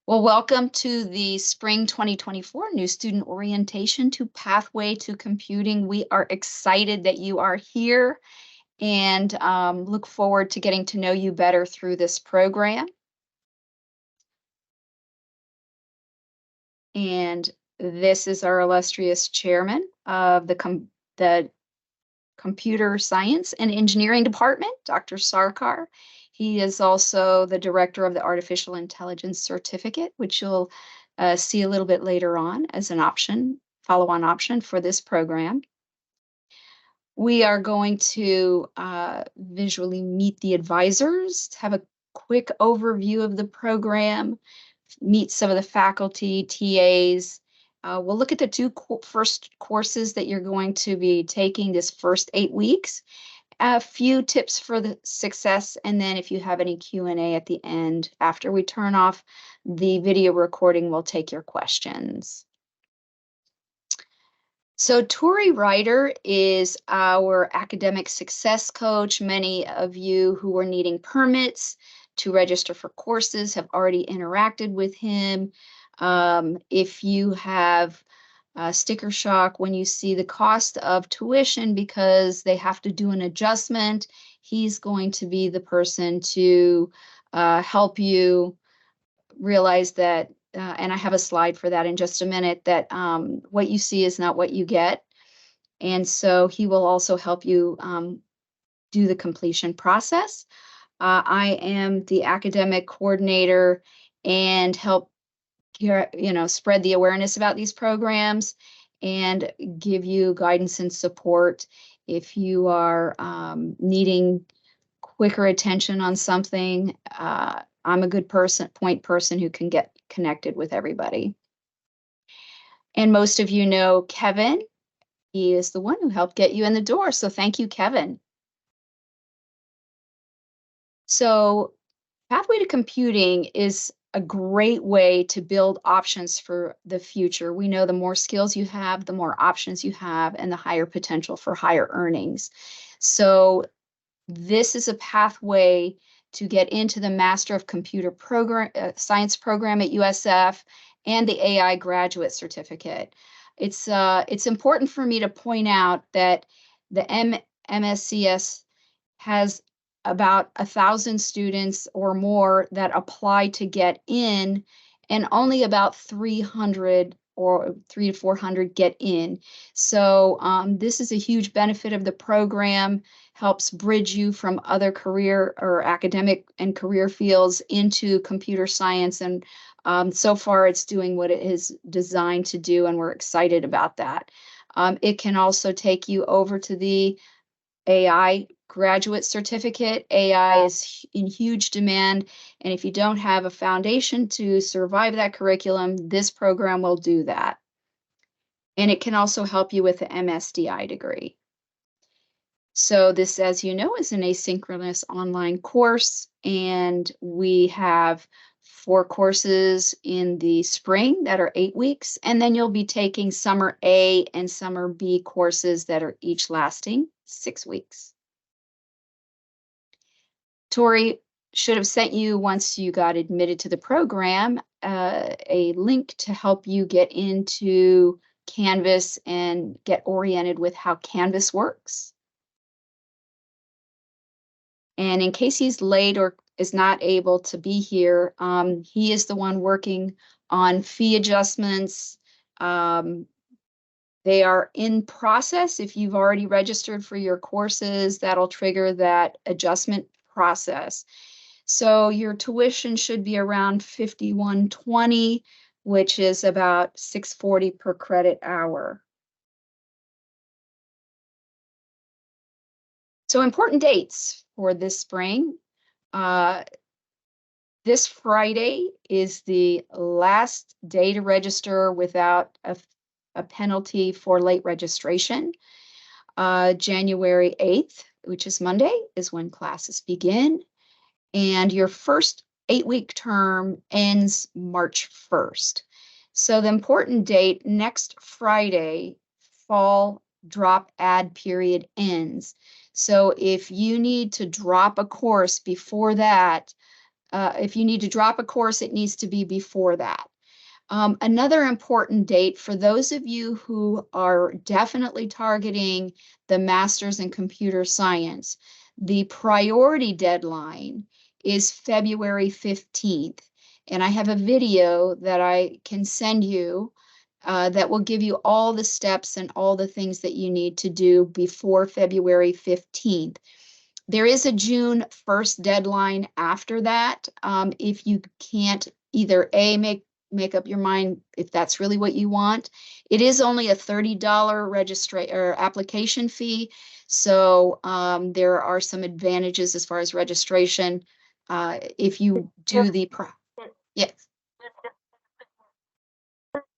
Well, welcome to the Spring 2024 New Student Orientation to Pathway to Computing. We are excited that you are here and look forward to getting to know you better through this program. And this is our illustrious chairman of the Computer Science and Engineering Department, Dr. Sarkar. He is also the director of the Artificial Intelligence Certificate, which you'll see a little bit later on as an option, follow-on option for this program. We are going to visually meet the advisors, have a quick overview of the program, meet some of the faculty, TAs. We'll look at the first courses that you're going to be taking this first 8 weeks, a few tips for the success, and then if you have any Q&A at the end, after we turn off the video recording, we'll take your questions. So Tori Ryder is our academic success coach. Many of you who are needing permits to register for courses have already interacted with him. If you have sticker shock when you see the cost of tuition because they have to do an adjustment, he's going to be the person to help you realize that, and I have a slide for that in just a minute, that what you see is not what you get. And so he will also help you do the completion process. I am the academic coordinator and help spread the awareness about these programs and give you guidance and support if you are needing quicker attention on something. I'm a good point person who can get connected with everybody. And most of you know Kevin. He is the one who helped get you in the door. So thank you, Kevin. So Pathway to Computing is a great way to build options for the future. We know the more skills you have, the more options you have, and the higher potential for higher earnings. So this is a pathway to get into the Master of Computer Science program at USF and the AI Graduate Certificate. It's important for me to point out that the MSCS has about 1,000 students or more that apply to get in, and only about 300 or 300 to 400 get in. So this is a huge benefit of the program, helps bridge you from other career or academic and career fields into computer science. And so far it's doing what it is designed to do, and we're excited about that. It can also take you over to the AI Graduate Certificate. AI is in huge demand, and if you don't have a foundation to survive that curriculum, this program will do that. And it can also help you with the MSDI degree. So this, as you know, is an asynchronous online course, and we have 4 courses in the spring that are 8 weeks, and then you'll be taking summer A and summer B courses that are each lasting 6 weeks. Tori should have sent you, once you got admitted to the program, a link to help you get into Canvas and get oriented with how Canvas works. And in case he's late or is not able to be here, he is the one working on fee adjustments. They are in process. If you've already registered for your courses, that'll trigger that adjustment process. So your tuition should be around $51.20, which is about $6.40 per credit hour. So important dates for this spring. This Friday is the last day to register without a penalty for late registration. January 8th, which is Monday, is when classes begin. And your first 8-week term ends March 1st. So the important date, next Friday, fall drop add period ends. So if you need to drop a course before that, if you need to drop a course, it needs to be before that. Another important date for those of you who are definitely targeting the Master's in Computer Science, the priority deadline is February 15th. And I have a video that I can send you that will give you all the steps and all the things that you need to do before February 15th. There is a June 1st deadline after that. If you can't either make up your mind if that's really what you want. It is only a $30 registration or application fee. So there are some advantages as far as registration. If you do the, yes.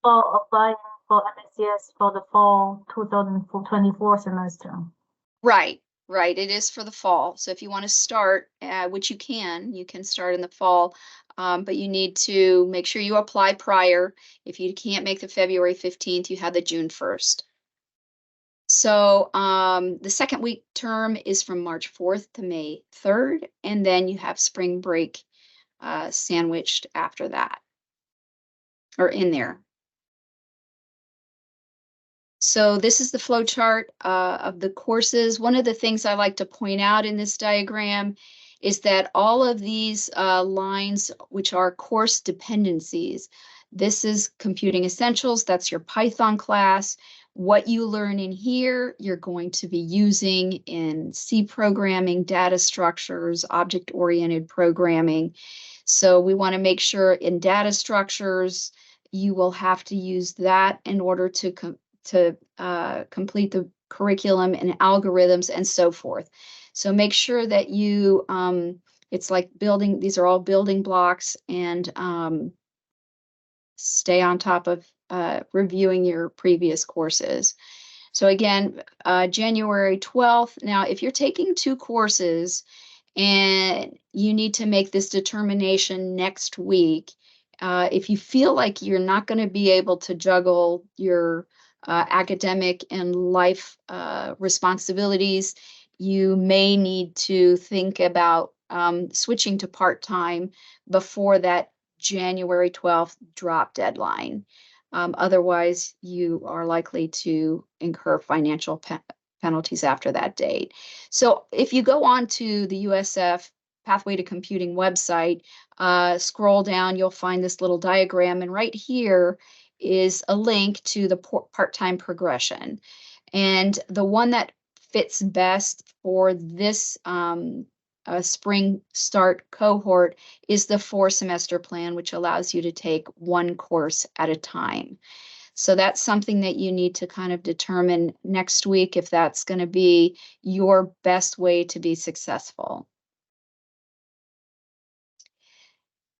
For applying for MSCS for the fall 2024 semester. Right. It is for the fall. So if you want to start, which you can start in the fall, but you need to make sure you apply prior. If you can't make the February 15th, you have the June 1st. So the second week term is from March 4th to May 3rd, and then you have spring break sandwiched after that, or in there. So this is the flow chart of the courses. One of the things I like to point out in this diagram is that all of these lines, which are course dependencies, this is Computing Essentials, that's your Python class. What you learn in here, you're going to be using in C programming, data structures, object-oriented programming. So we want to make sure in data structures, you will have to use that in order to complete the curriculum and algorithms and so forth. So make sure that you, it's like building, these are all building blocks, and stay on top of reviewing your previous courses. So again, January 12th. Now, if you're taking 2 courses and you need to make this determination next week, if you feel like you're not going to be able to juggle your academic and life responsibilities, you may need to think about switching to part-time before that January 12th drop deadline. Otherwise, you are likely to incur financial penalties after that date. So if you go on to the USF Pathway to Computing website, scroll down, you'll find this little diagram, and right here is a link to the part-time progression. And the one that fits best for this spring start cohort is the 4-semester plan, which allows you to take 1 course at a time. So that's something that you need to kind of determine next week if that's going to be your best way to be successful.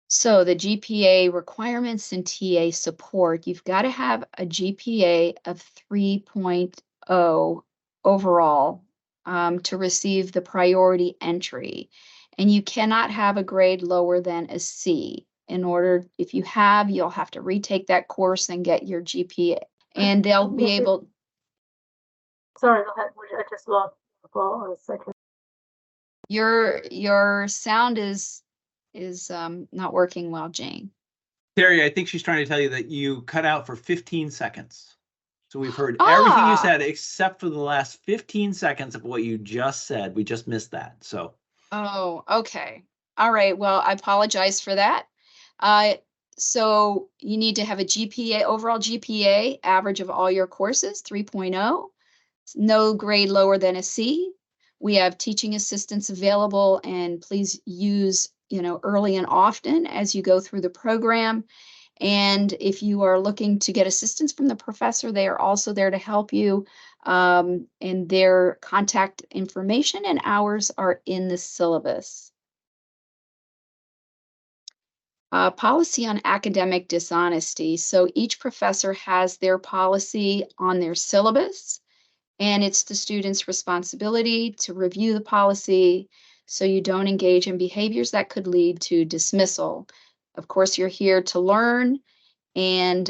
So the GPA requirements and TA support, you've got to have a GPA of 3.0 overall to receive the priority entry. And you cannot have a grade lower than a C. In order, if you have, you'll have to retake that course and get your GPA. And they'll be able. Sorry, go ahead. I just lost for a second. Your sound is not working well, Jane. Terry, I think she's trying to tell you that you cut out for 15 seconds. So we've heard everything you said except for the last 15 seconds of what you just said. We just missed that. So. Oh, okay. All right. Well, I apologize for that. So you need to have a GPA, overall GPA average of all your courses, 3.0. No grade lower than a C. We have teaching assistants available, and please use, early and often as you go through the program. And if you are looking to get assistance from the professor, they are also there to help you. And their contact information and hours are in the syllabus. Policy on academic dishonesty. So each professor has their policy on their syllabus, and it's the student's responsibility to review the policy so you don't engage in behaviors that could lead to dismissal. Of course, you're here to learn, and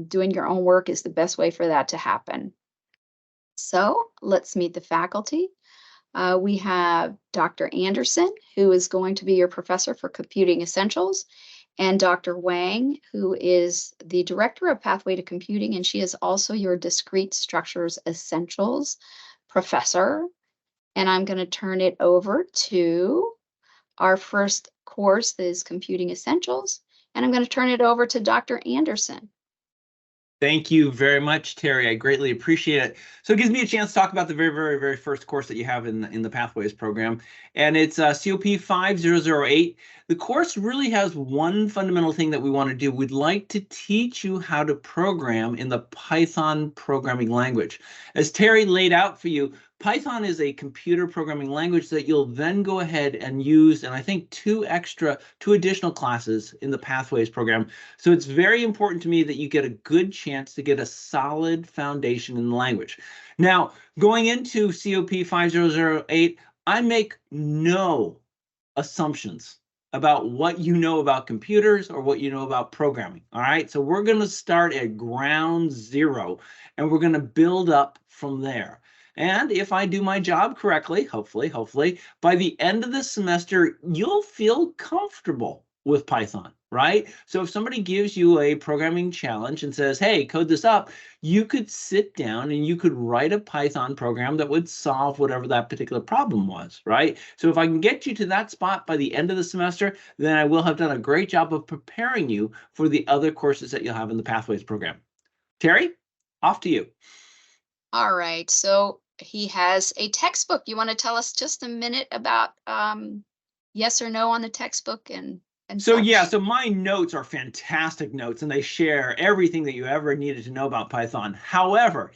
doing your own work is the best way for that to happen. So let's meet the faculty. We have Dr. Anderson, who is going to be your professor for Computing Essentials, and Dr. Wang, who is the director of Pathway to Computing, and she is also your Discrete Structures Essentials professor. And I'm going to turn it over to our first course, that is Computing Essentials, and I'm going to turn it over to Dr. Anderson. Thank you very much, Terry. I greatly appreciate it. So it gives me a chance to talk about the very first course that you have in the Pathways program, and it's COP 5008. The course really has one fundamental thing that we want to do. We'd like to teach you how to program in the Python programming language. As Terry laid out for you, Python is a computer programming language that you'll then go ahead and use, and I think two additional classes in the Pathways program. So it's very important to me that you get a good chance to get a solid foundation in the language. Now, going into COP 5008, I make no assumptions about what you know about computers or what you know about programming. All right, so we're going to start at ground zero and we're going to build up from there. And if I do my job correctly, hopefully, by the end of the semester, you'll feel comfortable with Python, right? So if somebody gives you a programming challenge and says, hey, code this up, you could sit down and you could write a Python program that would solve whatever that particular problem was, right? So if I can get you to that spot by the end of the semester, then I will have done a great job of preparing you for the other courses that you'll have in the Pathways program. Terry, off to you. All right, so he has a textbook. You want to tell us just a minute about yes or no on the textbook and so such? yeah, so my notes are fantastic notes and they share everything that you ever needed to know about Python. However,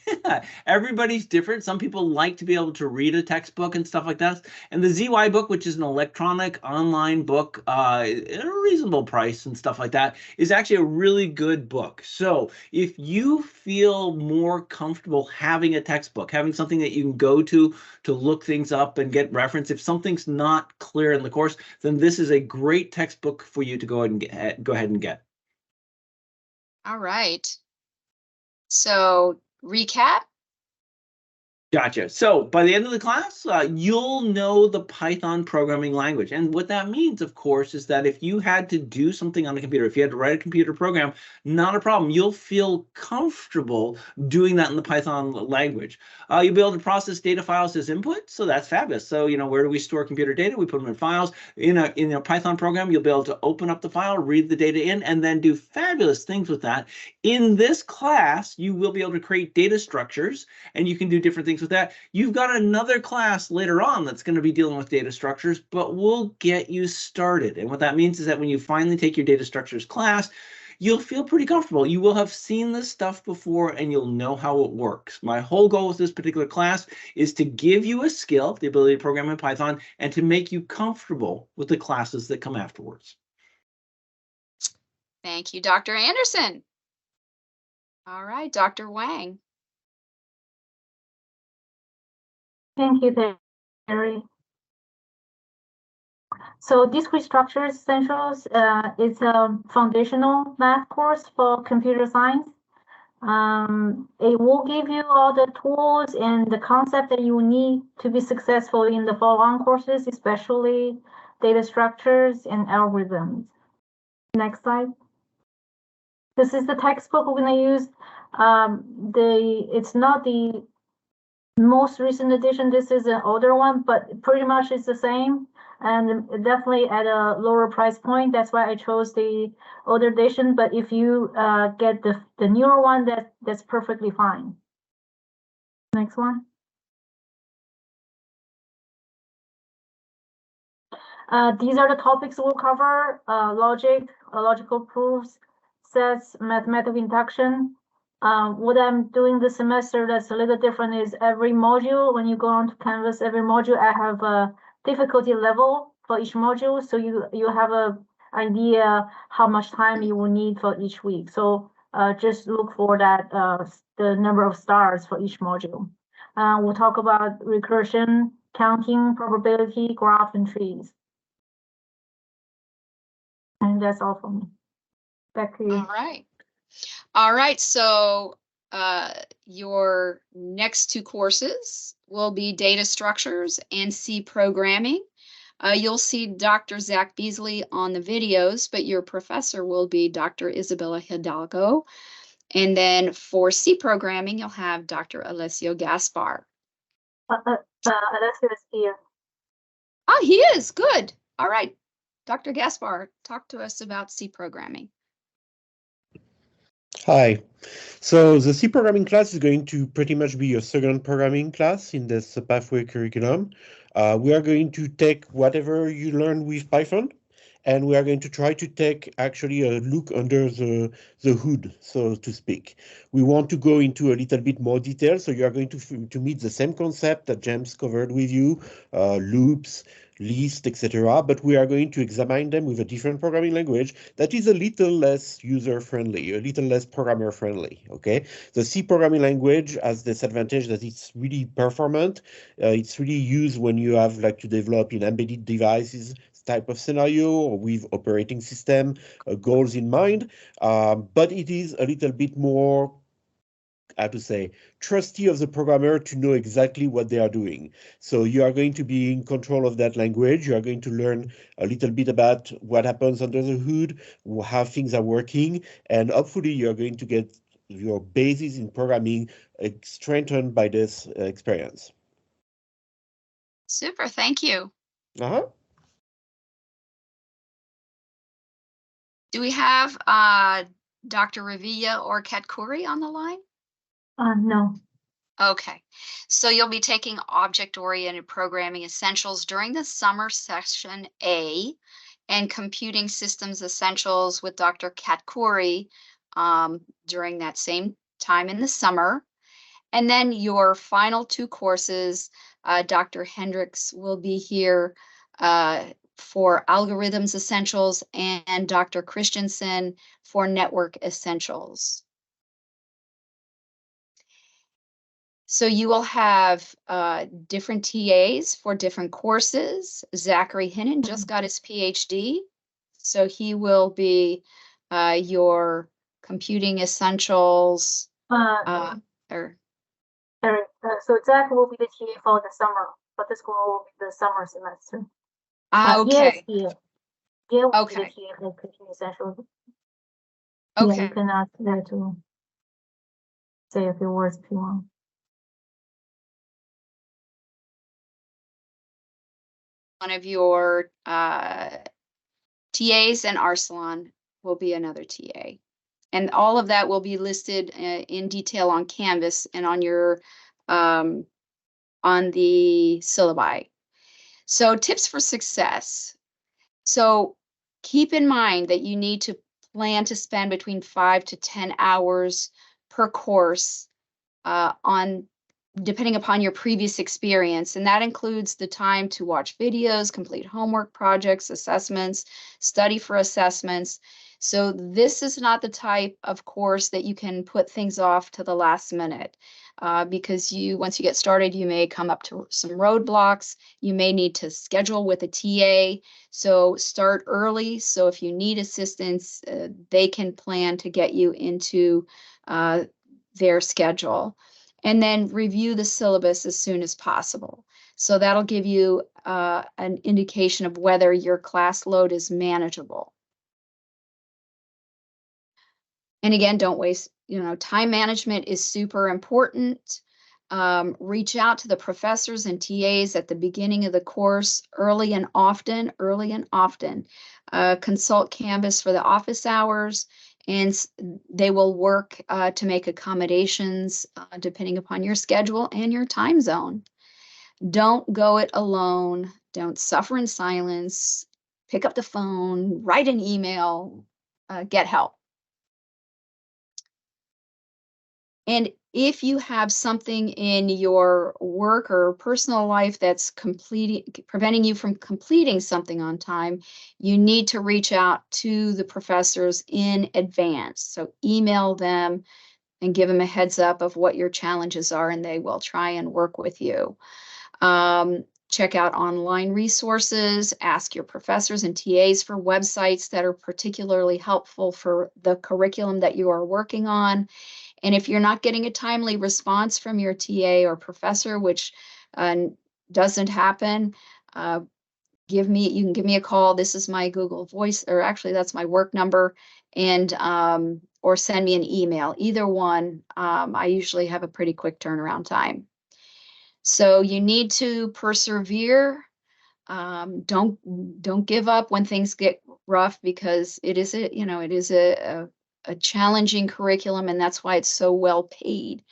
everybody's different. Some people like to be able to read a textbook and stuff like that. And the ZY book, which is an electronic online book at a reasonable price and stuff like that, is actually a really good book. So if you feel more comfortable having a textbook, having something that you can go to look things up and get reference, if something's not clear in the course, then this is a great textbook for you to go ahead and get. All right. So recap. Gotcha. So by the end of the class, you'll know the Python programming language. And what that means, of course, is that if you had to do something on a computer, if you had to write a computer program, not a problem. You'll feel comfortable doing that in the Python language. You'll be able to process data files as input. So that's fabulous. So, you know, where do we store computer data? We put them in files. In a Python program, you'll be able to open up the file, read the data in, and then do fabulous things with that. In this class, you will be able to create data structures, and you can do different things with that. You've got another class later on that's going to be dealing with data structures, but we'll get you started. And what that means is that when you finally take your data structures class, you'll feel pretty comfortable. You will have seen this stuff before and you'll know how it works. My whole goal with this particular class is to give you a skill, the ability to program in Python, and to make you comfortable with the classes that come afterwards. Thank you, Dr. Anderson. All right, Dr. Wang. Thank you, Terry. So Discrete Structures Essentials is a foundational math course for computer science. It will give you all the tools and the concept that you need to be successful in the follow-on courses, especially data structures and algorithms. Next slide. This is the textbook we're going to use. It's not the most recent edition. This is an older one, but pretty much it's the same and definitely at a lower price point. That's why I chose the older edition. But if you get the newer one, that's perfectly fine. Next one. These are the topics we'll cover: logic, logical proofs, sets, mathematical induction. What I'm doing this semester that's a little different is every module, when you go onto Canvas, every module I have a difficulty level for each module. So you have a idea how much time you will need for each week. So just look for that, the number of stars for each module. We'll talk about recursion, counting, probability, graph, and trees. And that's all for me. Back to you. All right. All right. So your next two courses will be data structures and C programming. You'll see Dr. Zach Beasley on the videos, but your professor will be Dr. Isabella Hidalgo. And then for C programming, you'll have Dr. Alessio Gaspar. Alessio is here. Ah, he is. Good. All right. Dr. Gaspar, talk to us about C programming. Hi. So the C programming class is going to pretty much be your second programming class in this pathway curriculum. We are going to take whatever you learn with Python, and we are going to try to take actually a look under the hood, so to speak. We want to go into a little bit more detail, so you are going to meet the same concept that James covered with you, loops, list, etc. But we are going to examine them with a different programming language that is a little less user-friendly, a little less programmer-friendly, okay? The C programming language has this advantage that it's really performant. It's really used when you have like to develop in embedded devices type of scenario or with operating system goals in mind. But it is a little bit more, how to say, trusty of the programmer to know exactly what they are doing. So you are going to be in control of that language. You are going to learn a little bit about what happens under the hood, how things are working, and hopefully you are going to get your basis in programming strengthened by this experience. Super. Thank you. Do we have Dr. Revilla or Kat Khoury on the line? No. Okay, so you'll be taking object-oriented programming essentials during the summer session A and computing systems essentials with Dr. Kat Khoury during that same time in the summer. And then your final two courses, Dr. Hendricks will be here for algorithms essentials and Dr. Christensen for network essentials. So you will have different TAs for different courses. Zachary Hinnon just got his PhD, so he will be your computing essentials. So Zach will be the TA for the summer, but the school will be the summer semester. Okay. Yes, yeah, will Okay. be the TA for computing essentials. Okay. Yeah, you can ask there to say a few words if you want. One of your TAs and Arsalan will be another TA. And all of that will be listed in detail on Canvas and on your on the syllabi. So tips for success. So keep in mind that you need to plan to spend between 5 to 10 hours per course depending upon your previous experience. And that includes the time to watch videos, complete homework projects, assessments, study for assessments. So this is not the type of course that you can put things off to the last minute because once you get started, you may come up to some roadblocks. You may need to schedule with a TA. So start early. So if you need assistance, they can plan to get you into their schedule. And then review the syllabus as soon as possible. So that'll give you an indication of whether your class load is manageable. And again, don't waste, time management is super important. Reach out to the professors and TAs at the beginning of the course early and often. Consult Canvas for the office hours. And they will work to make accommodations depending upon your schedule and your time zone. Don't go it alone. Don't suffer in silence. Pick up the phone, write an email, get help. And if you have something in your work or personal life that's preventing you from completing something on time, you need to reach out to the professors in advance. So email them and give them a heads up of what your challenges are, and they will try and work with you. Check out online resources, ask your professors and TAs for websites that are particularly helpful for the curriculum that you are working on. And if you're not getting a timely response from your TA or professor, which doesn't happen, you can give me a call. This is my Google Voice, or actually that's my work number, and or send me an email. Either one, I usually have a pretty quick turnaround time. So you need to persevere. Don't give up when things get rough, because it is a challenging curriculum, and that's why it's so well paid.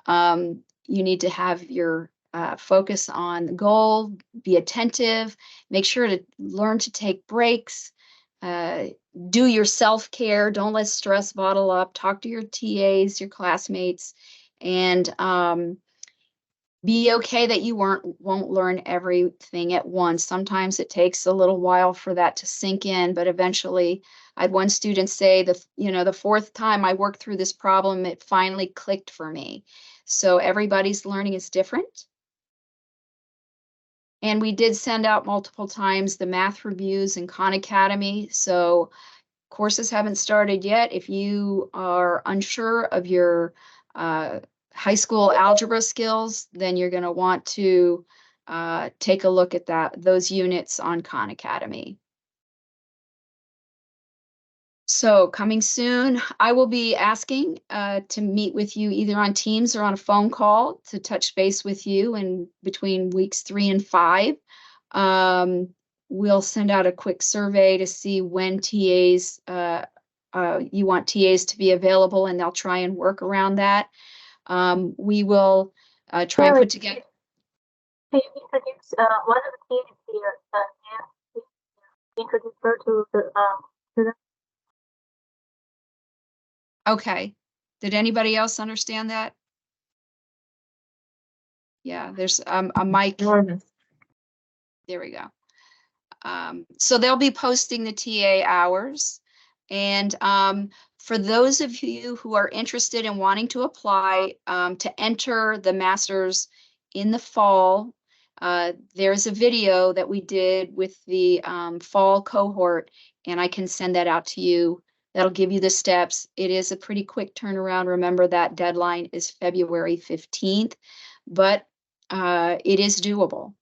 You need to have your focus on the goal, be attentive, make sure to learn to take breaks, do your self-care, don't let stress bottle up, talk to your TAs, your classmates, and be okay that you won't learn everything at once. Sometimes it takes a little while for that to sink in, but eventually, I had one student say the fourth time I worked through this problem, it finally clicked for me. So everybody's learning is different. And we did send out multiple times the math reviews in Khan Academy. So courses haven't started yet. If you are unsure of your high school algebra skills, then you're going to want to take a look at those units on Khan Academy. So coming soon, I will be asking to meet with you either on Teams or on a phone call to touch base with you in between weeks 3 and 5. We'll send out a quick survey to see when TAs, you want TAs to be available, and they'll try and work around that. We will try and put together. Can you introduce one of the TAs here? Introduce her to the students. Okay. Did anybody else understand that? Yeah, there's a mic. There we go. So they'll be posting the TA hours. And for those of you who are interested in wanting to apply to enter the master's in the fall, there's a video that we did with the fall cohort, and I can send that out to you. That'll give you the steps. It is a pretty quick turnaround. Remember, that deadline is February 15th, but it is doable.